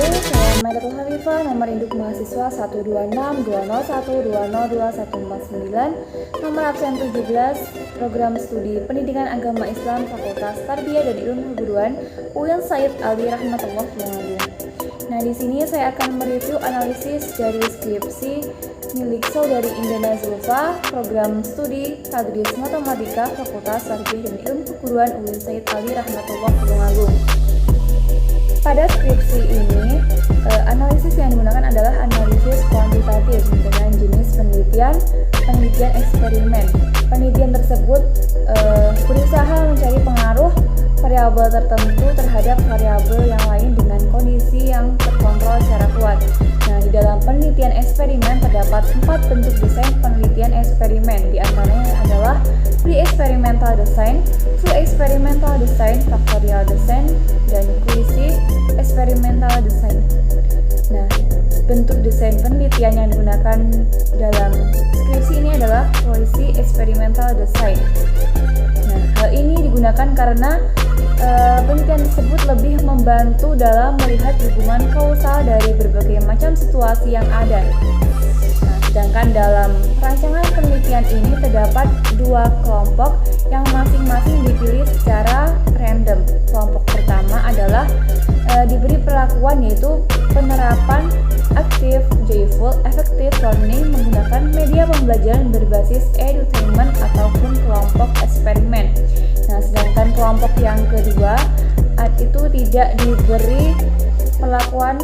Saya Maidatul Hafifah, nomor induk mahasiswa 1262012021449, nomor absen 17, program studi Pendidikan Agama Islam Fakultas Tarbiyah dan Ilmu Keguruan UIN Said Ali Rahmatullah Manado. Nah, di sini saya akan mereview analisis dari skripsi milik saudari Indana Zulfa, program studi Tadris Matematika Fakultas Tarbiyah dan Ilmu Keguruan UIN Said Ali Rahmatullah Manado. Pada skripsi ini, analisis yang digunakan adalah analisis kuantitatif dengan jenis penelitian eksperimen. Penelitian tersebut berusaha mencari pengaruh variabel tertentu terhadap variabel yang lain dengan kondisi yang terkontrol secara kuat. Nah, di dalam penelitian eksperimen terdapat 4 bentuk desain penelitian eksperimen. Di antaranya adalah pre-experimental design, full experimental design, factorial design, dan quasi experimental design. Nah, bentuk desain penelitian yang digunakan dalam skripsi ini adalah quasi experimental design. Nah, hal ini digunakan karena penelitian tersebut lebih membantu dalam melihat hubungan kausal dari berbagai macam situasi yang ada. Nah, sedangkan dalam rancangan penelitian ini terdapat 2 kelompok yang masing-masing dipilih secara random. Kelompok pertama adalah diberi perlakuan yaitu penerapan aktif, joyful, effective learning menggunakan media pembelajaran berbasis edutainment ataupun kelompok eksperimen. Nah, sedangkan kelompok yang kedua itu tidak diberi perlakuan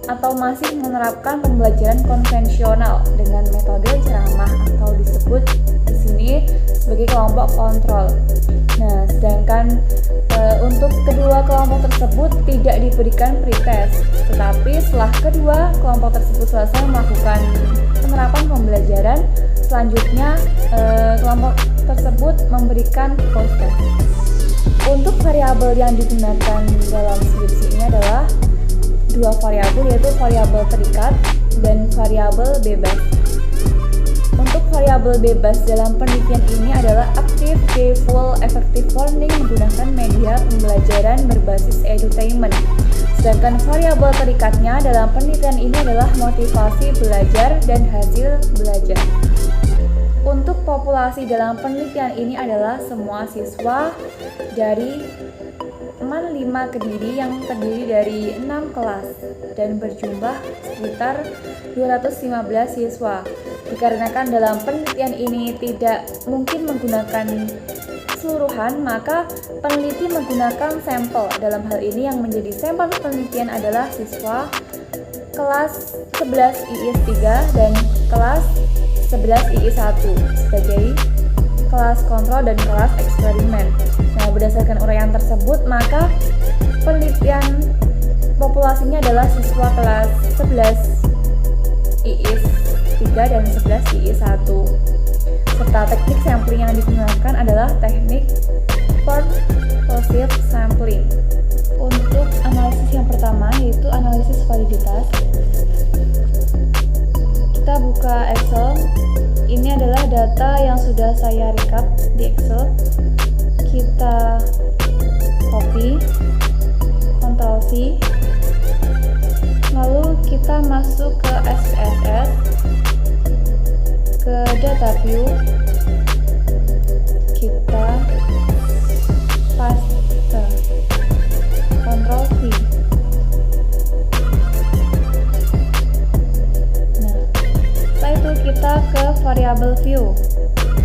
atau masih menerapkan pembelajaran konvensional dengan metode ceramah atau disebut di sini sebagai kelompok kontrol. Nah, sedangkan untuk kedua kelompok tersebut tidak diberikan pretest, tetapi setelah kedua kelompok tersebut selesai melakukan penerapan pembelajaran, selanjutnya kelompok tersebut memberikan post-test. Untuk variabel yang digunakan dalam skripsi ini adalah 2 variabel, yaitu variabel terikat dan variabel bebas. Untuk variabel bebas dalam penelitian ini adalah active, joyful, effective learning menggunakan media pembelajaran berbasis edutainment. Sedangkan variabel terikatnya dalam penelitian ini adalah motivasi belajar dan hasil belajar. Untuk populasi dalam penelitian ini adalah semua siswa dari MAN 5 Kediri yang terdiri dari 6 kelas dan berjumlah sekitar 215 siswa. Dikarenakan dalam penelitian ini tidak mungkin menggunakan keseluruhan, maka peneliti menggunakan sampel. Dalam hal ini yang menjadi sampel penelitian adalah siswa kelas 11 IIS 3 dan kelas 11 IIS 1 sebagai kelas kontrol dan kelas eksperimen. Nah, berdasarkan uraian tersebut, maka penelitian populasinya adalah siswa kelas 11 IIS 3 dan 11 IIS 1. Serta teknik sampling yang digunakan adalah teknik purposive sampling. Untuk analisis yang pertama yaitu analisis validitas. Kita buka Excel. Ini adalah data yang sudah saya recap di Excel. Kita copy, Ctrl C, lalu kita masuk ke SPSS, ke data view, kita paste, Ctrl V. Nah, setelah itu kita ke variable view.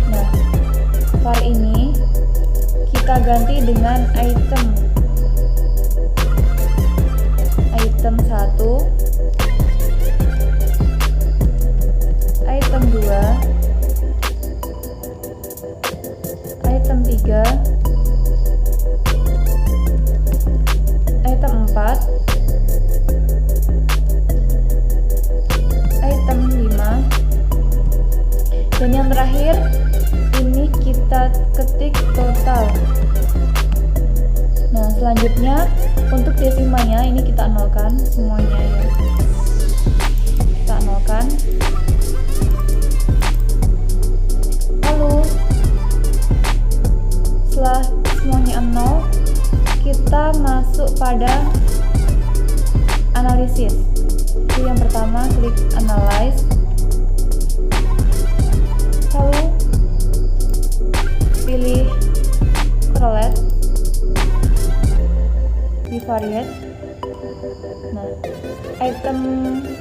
Nah, var ini kita ganti dengan item 1, item 2, item 3, item 4, item 5, dan yang terakhir ini kita ketik total. Nah, selanjutnya untuk desimanya ini kita nolkan semuanya ya. Kita nolkan. Lalu setelah semuanya 0, kita masuk pada analisis. Jadi yang pertama klik analyze, lalu pilih correlate, bivariate. Nah, item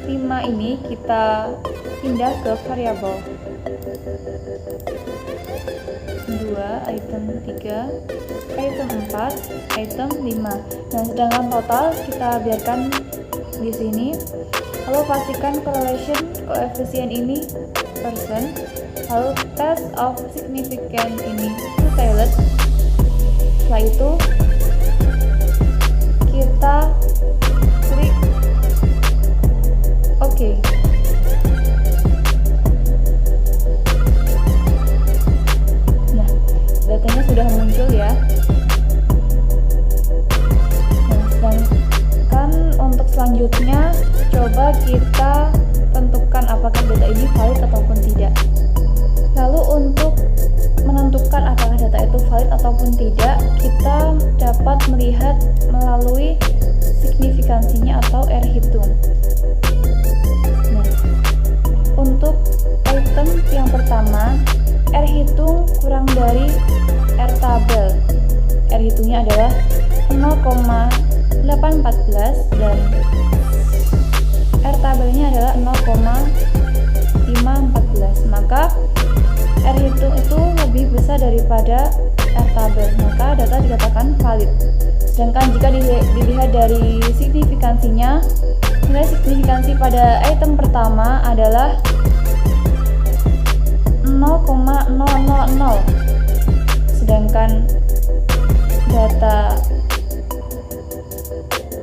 5 ini kita pindah ke variabel 2, item 3, item 4, item 5. Nah, sedangkan total kita biarkan di sini. Lalu pastikan correlation koefisien ini persen. Lalu test of significance ini two-tailed. Setelah itu kita klik OK. Nah, datanya sudah muncul ya. Nah, sedangkan untuk selanjutnya coba kita tentukan apakah data ini valid ataupun tidak. Lalu untuk menentukan apakah data itu valid ataupun tidak, kita dapat melihat melalui signifikansinya atau R hitung. Nah, untuk item yang pertama, R hitung kurang dari R tabel. R hitungnya adalah 0,814 dan R tabelnya adalah 0,514. Maka R hitung itu lebih besar daripada R tabel, maka data dikatakan valid. Sedangkan jika dilihat dari signifikansinya, nilai signifikansi pada item pertama adalah 0,000, sedangkan data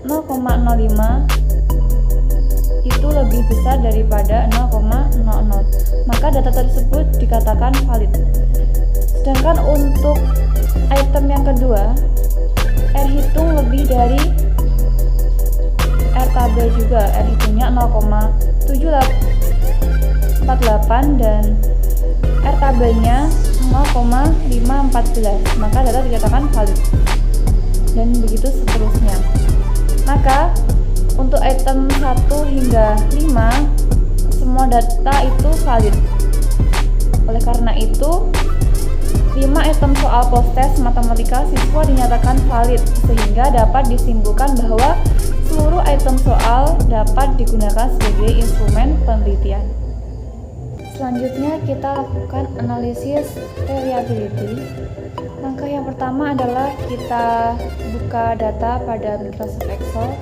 0,05 itu lebih besar daripada 0,00, maka data tersebut dikatakan valid. Sedangkan untuk item yang kedua, R hitung lebih dari R tabel juga. R hitungnya 0,748 dan R tabelnya 0,514, maka data dikatakan valid. Dan begitu seterusnya. Maka untuk item 1 hingga 5 semua data itu valid. Oleh karena itu 5 item soal post-test matematika siswa dinyatakan valid, sehingga dapat disimpulkan bahwa seluruh item soal dapat digunakan sebagai instrumen penelitian. Selanjutnya kita lakukan analisis reliability. Langkah yang pertama adalah kita buka data pada Microsoft Excel.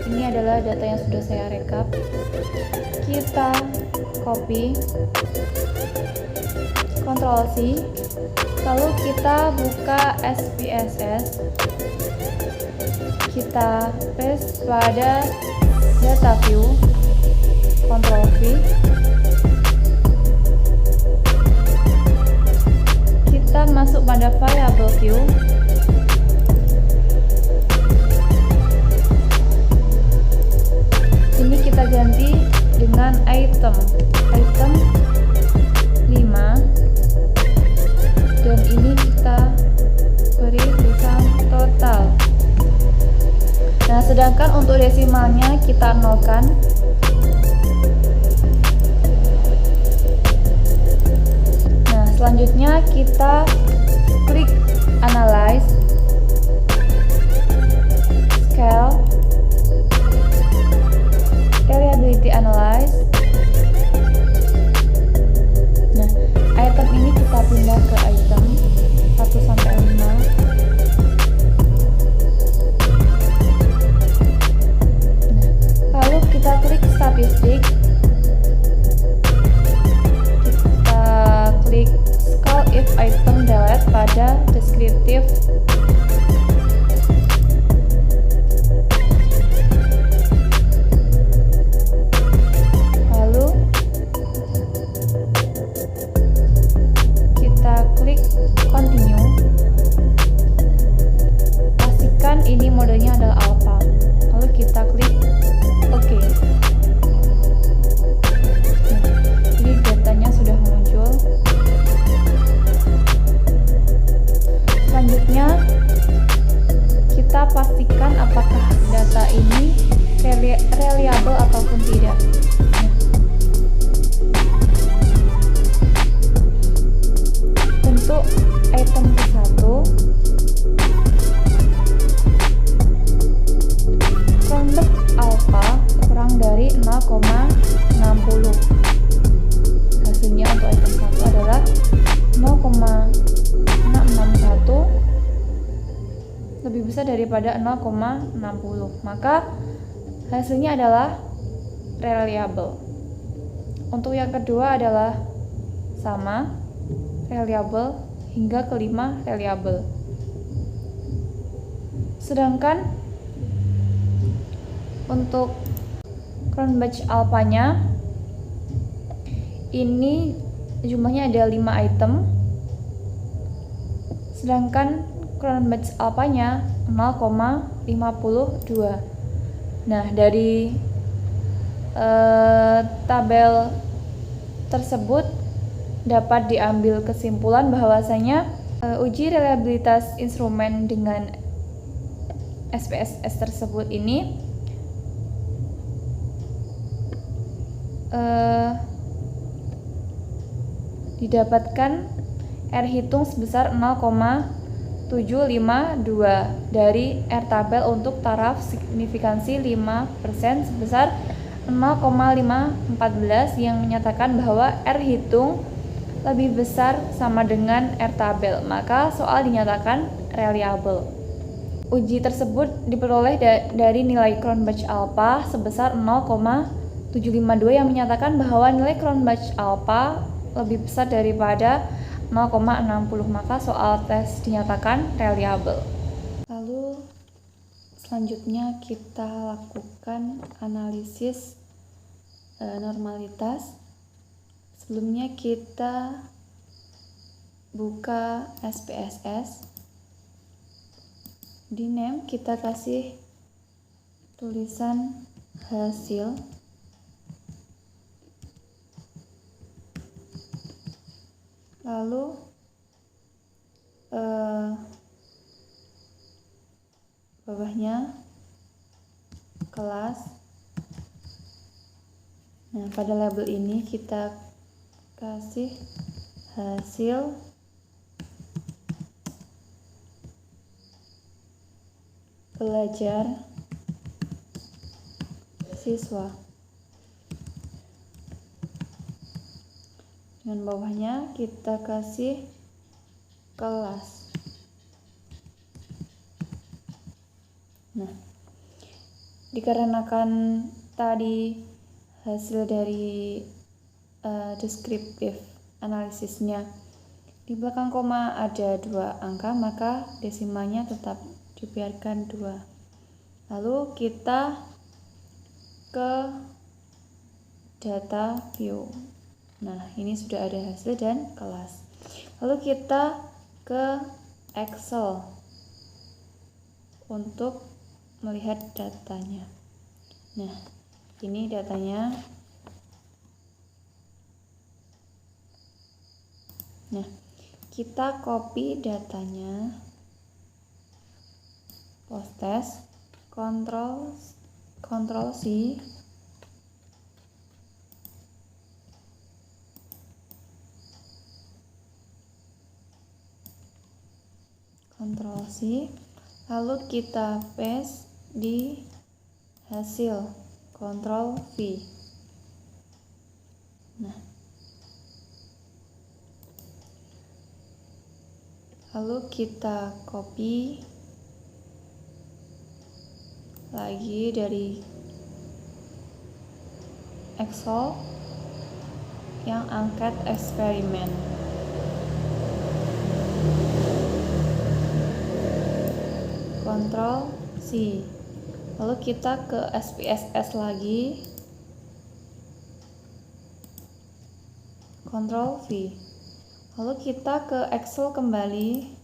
Ini adalah data yang sudah saya rekap. Kita copy, Ctrl C, lalu kita buka SPSS. Kita paste pada data view, Ctrl V. Kita masuk pada variable view. Ini kita ganti dengan item 5, dan ini kita beri tulisan total. Nah, sedangkan untuk desimalnya kita nolkan. Nah, selanjutnya kita klik analyze, scale, reliability analyze. Nah, item ini kita pindah ke item 1 sampai 5. Nah, lalu kita klik statistik. Kita klik scale if item delete pada descriptive. Ini modenya adalah alpha. Lalu kita klik OK. Ini datanya sudah muncul. Selanjutnya 0,60. Hasilnya untuk item 1 adalah 0,661 lebih besar daripada 0,60. Maka hasilnya adalah reliable. Untuk yang kedua adalah sama, reliable, hingga kelima reliable. Sedangkan untuk Cronbach alpha-nya ini jumlahnya ada 5 item, sedangkan Cronbach alpha-nya 0,52. Nah, dari tabel tersebut dapat diambil kesimpulan bahwasanya uji reliabilitas instrumen dengan SPSS tersebut ini didapatkan R hitung sebesar 0,752 dari R tabel untuk taraf signifikansi 5% sebesar 0,514 yang menyatakan bahwa R hitung lebih besar sama dengan R tabel, maka soal dinyatakan reliable. Uji tersebut diperoleh dari nilai Cronbach alpha sebesar 0,752 yang menyatakan bahwa nilai Cronbach alpha lebih besar daripada 0,60, maka soal tes dinyatakan reliable. Lalu selanjutnya kita lakukan analisis normalitas. Sebelumnya kita buka SPSS. Di name kita kasih tulisan hasil. Lalu bawahnya kelas. Nah, pada label ini kita kasih hasil belajar siswa. Dengan bawahnya kita kasih kelas. Nah, dikarenakan tadi hasil dari deskriptif analisisnya di belakang koma ada 2 angka, maka desimanya tetap dibiarkan 2. Lalu kita ke data view. Nah, ini sudah ada hasil dan kelas. Lalu kita ke Excel untuk melihat datanya. Nah, ini datanya. Nah, kita copy datanya, post test, Ctrl C, Ctrl C, lalu kita paste di hasil, Ctrl V. Nah, lalu kita copy lagi dari Excel yang angkat eksperimen. Ctrl C. Lalu kita ke SPSS lagi. Ctrl V. Lalu kita ke Excel kembali.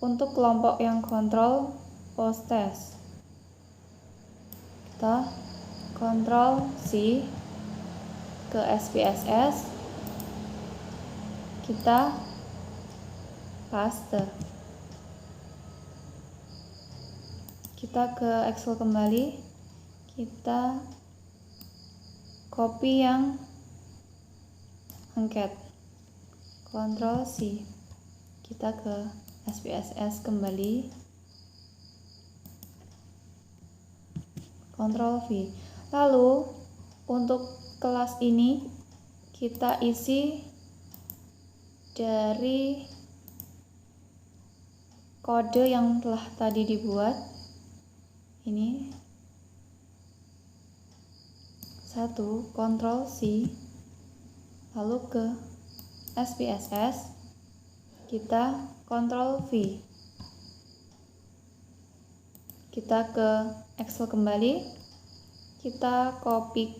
Untuk kelompok yang kontrol post test, kita Ctrl C ke SPSS, kita paste. Kita ke Excel kembali, kita copy yang angket, Ctrl C, kita ke SPSS kembali, Ctrl V. Lalu untuk kelas ini kita isi dari kode yang telah tadi dibuat. Ini 1, Ctrl C, lalu ke SPSS, kita Ctrl V. Kita ke Excel kembali, kita copy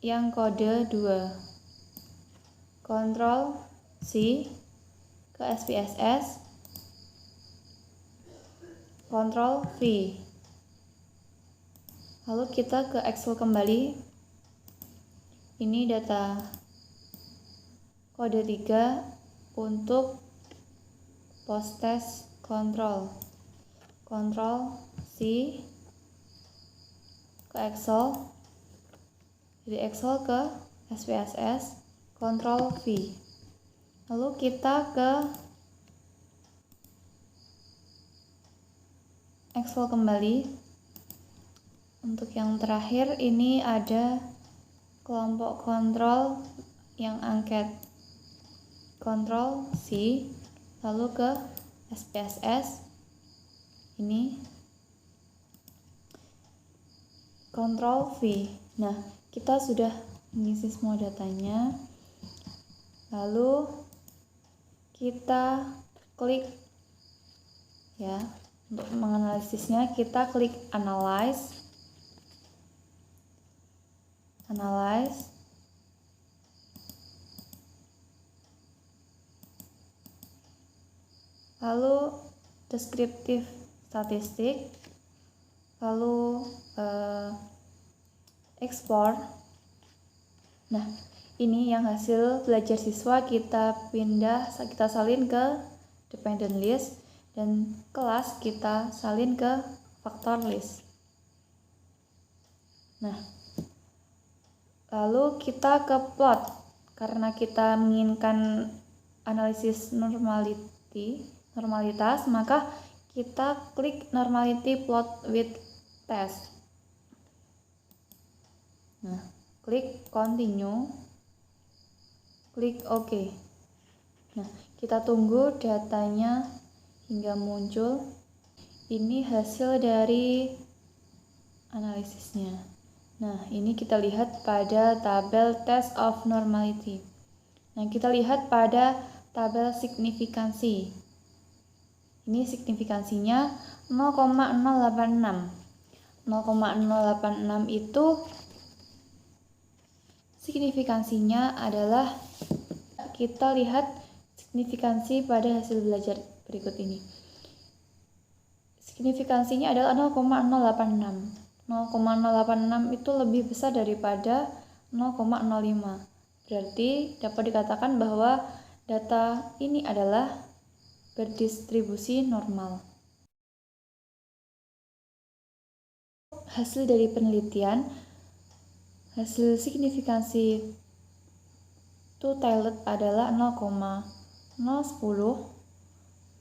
yang kode 2, Ctrl C, ke SPSS, Ctrl V. Lalu kita ke Excel kembali, ini data kode 3 untuk post test control. Ctrl C, ke Excel, dari Excel ke SPSS, Ctrl V. Lalu kita ke Excel kembali. Untuk yang terakhir ini ada kelompok kontrol yang angket. Ctrl C, lalu ke SPSS, ini Ctrl V. Nah, kita sudah mengisi semua datanya. Lalu kita klik ya, untuk menganalisisnya kita klik Analyze. Lalu deskriptif statistik, lalu ekspor. Nah, ini yang hasil belajar siswa kita salin ke dependent list, dan kelas kita salin ke faktor list. Nah, lalu kita ke plot, karena kita menginginkan analisis normalitas, maka kita klik normality plot with test. Nah, klik continue, klik OK. Nah, kita tunggu datanya hingga muncul. Ini hasil dari analisisnya. Nah, ini kita lihat pada tabel test of normality. Nah, kita lihat pada tabel signifikansi. Ini signifikansinya 0,086. 0,086 itu signifikansinya adalah, kita lihat signifikansi pada hasil belajar berikut ini. Signifikansinya adalah 0,086. 0,086 itu lebih besar daripada 0,05. Berarti dapat dikatakan bahwa data ini adalah berdistribusi normal. Hasil dari penelitian, hasil signifikansi two-tailed adalah 0,010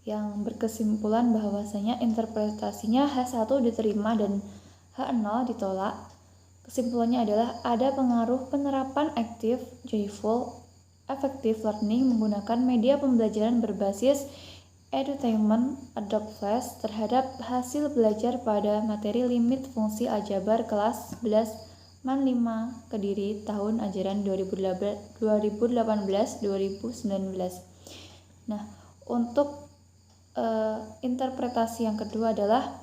yang berkesimpulan bahwasanya interpretasinya H1 diterima dan H0 ditolak. Kesimpulannya adalah ada pengaruh penerapan aktif, joyful, effective learning menggunakan media pembelajaran berbasis edutainment Adobe Flash terhadap hasil belajar pada materi limit fungsi aljabar kelas 11 MAN 5 Kediri tahun ajaran 2018-2019. Nah, untuk interpretasi yang kedua adalah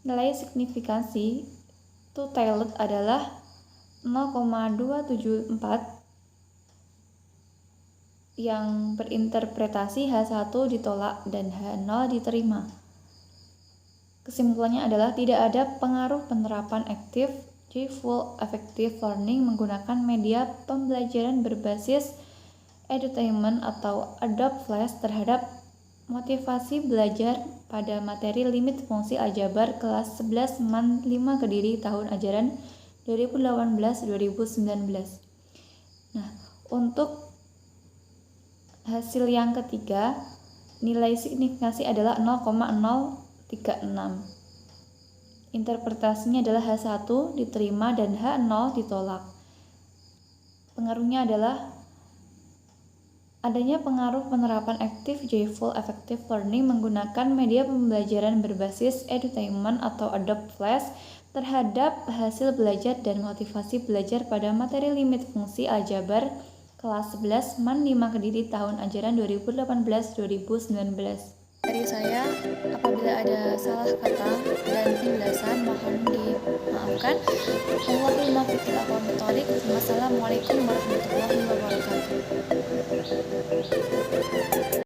nilai signifikansi two-tailed adalah 0,274 yang berinterpretasi H1 ditolak dan H0 diterima. Kesimpulannya adalah tidak ada pengaruh penerapan aktif, joyful, effective learning menggunakan media pembelajaran berbasis edutainment atau Adobe Flash terhadap motivasi belajar pada materi limit fungsi aljabar kelas 11 MAN 5 Kediri tahun ajaran 2018-2019. Nah, untuk hasil yang ketiga, nilai signifikansi adalah 0,036. Interpretasinya adalah H1 diterima dan H0 ditolak. Pengaruhnya adalah adanya pengaruh penerapan active, joyful, effective learning menggunakan media pembelajaran berbasis edutainment atau Adobe Flash terhadap hasil belajar dan motivasi belajar pada materi limit fungsi aljabar kelas 11 MAN 5 Kediri tahun ajaran 2018-2019. Dari saya, apabila ada salah kata dan penjelasan mohon dimaafkan. Wassalamualaikum warahmatullahi wabarakatuh.